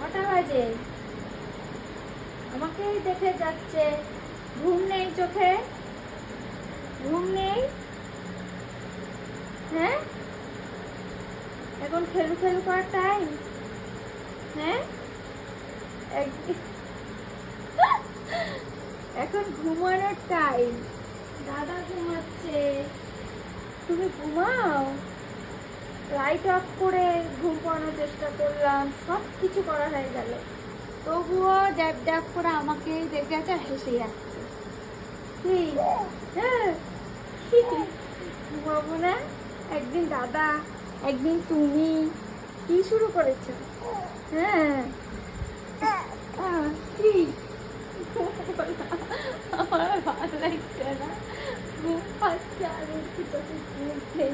কটা বাজে? আমাকেই দেখে যাচ্ছে। ঘুম নেই চোখে? ঘুম নেই? হ্যাঁ, এখন খেলু খেলু করার টাইম? হ্যাঁ, এখন ঘুমানোর টাইম। দাদা ঘুমাচ্ছে, তুমি ঘুমাও। লাইট অফ করে ঘুম পাড়ানোর চেষ্টা করলাম, সব কিছু করা হয়ে গেল, তবুও ড্যাব ড্যাব করে আমাকেই দেখে আছে আর হেসে যাচ্ছে। কি? হ্যাঁ, ঘুমাবো না? একদিন দাদা, একদিন তুমি, কি শুরু করেছো? হ্যাঁ, কি? আমার ভালো লাগছে না, ঘুম পাচ্ছে আর একটু চোখে ঘুম নেই।